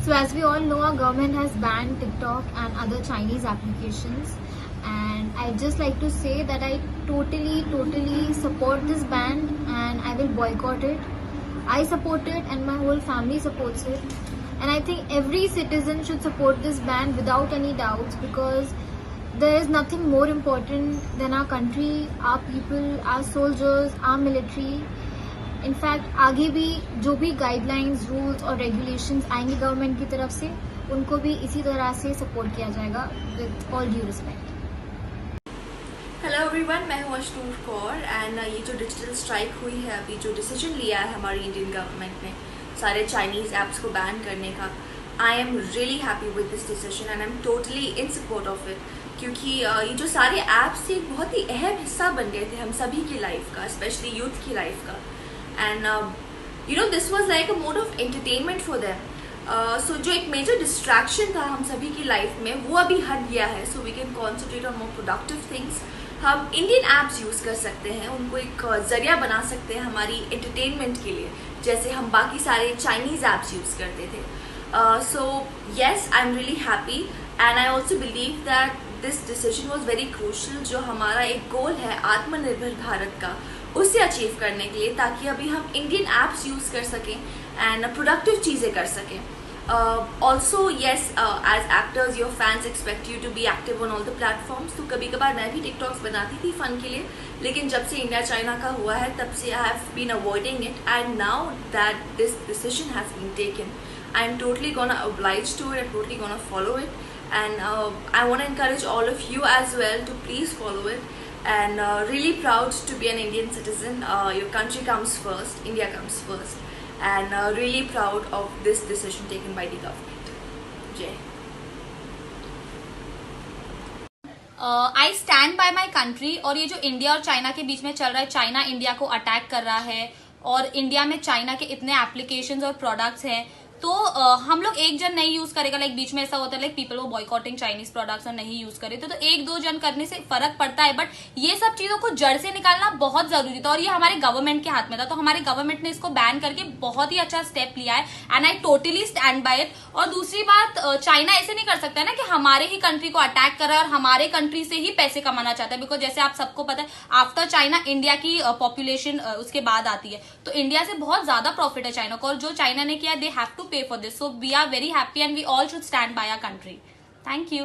So as we all know, our government has banned TikTok and other Chinese applications. And I'd just like to say that I totally support this ban and I will boycott it. I support it and my whole family supports it. And I think every citizen should support this ban without any doubts, because there is nothing more important than our country, our people, our soldiers, our military. In fact आगे भी जो भी guidelines, rules और regulations आएंगे government की तरफ से, उनको भी इसी तरह से सपोर्ट किया जाएगा with all due respect. Hello everyone, मैं हूँ अशनूर कौर एंड ये जो डिजिटल स्ट्राइक हुई है, अभी जो डिसीजन लिया है हमारी इंडियन गवर्नमेंट ने सारे चाइनीज़ ऐप्स को बैन करने का, I am really happy with this decision and I am totally in support of it. क्योंकि ये जो सारे ऐप्स थे एक बहुत ही अहम हिस्सा बन गए थे हम सभी की लाइफ का, स्पेशली यूथ की लाइफ का। And this was like a mode of entertainment for them. So जो एक major distraction था हम सभी की लाइफ में, वो अभी हट गया है. So we can concentrate on more productive things. हम Indian apps यूज़ कर सकते हैं, उनको एक जरिया बना सकते हैं हमारी entertainment के लिए, जैसे हम बाकी सारे Chinese apps यूज़ करते थे. So yes, I'm really happy and I also believe that this decision was very crucial. जो हमारा एक गोल है आत्मनिर्भर भारत का, उसे अचीव करने के लिए, ताकि अभी हम इंडियन ऐप्स यूज़ कर सकें एंड प्रोडक्टिव चीज़ें कर सकें। Also yes, as actors your fans expect you to be active on all the platforms. तो कभी कभार मैं भी टिकटॉक्स बनाती थी फ़न के लिए, लेकिन जब से इंडिया चाइना का हुआ है तब से I have been avoiding it and now that this decision has been taken, I am totally gonna oblige to it, I'm totally gonna follow it and I want to encourage all of you as well to please follow it. And really proud to be an Indian citizen. Your country comes first, India comes first, and really proud of this decision taken by the government. Jai. I stand by my country. और ये जो India और China के बीच में चल रहा है, China India को अटैक कर रहा है और इंडिया में चाइना के इतने एप्लीकेशंस और प्रोडक्ट्स हैं, तो हम लोग एक जन नहीं यूज करेगा। लाइक बीच में ऐसा होता है लाइक पीपल वो बॉयकॉटिंग चाइनीज प्रोडक्ट्स और नहीं यूज करे, तो एक दो जन करने से फर्क पड़ता है, बट ये सब चीजों को जड़ से निकालना बहुत जरूरी था और ये हमारे गवर्नमेंट के हाथ में था। तो हमारे गवर्नमेंट ने इसको बैन करके बहुत ही अच्छा स्टेप लिया है and I totally stand by it. और दूसरी बात, चाइना ऐसे नहीं कर सकता है ना कि हमारे ही कंट्री को अटैक कर रहा है और हमारे कंट्री से ही पैसे कमाना चाहता है, बिकॉज जैसे आप सबको पता है आफ्टर चाइना इंडिया की पॉपुलेशन उसके बाद आती है, तो इंडिया से बहुत ज्यादा प्रॉफिट है चाइना को, और जो चाइना ने किया दे हैव टू पे for this. So we are very happy and we all should stand by our country. Thank you.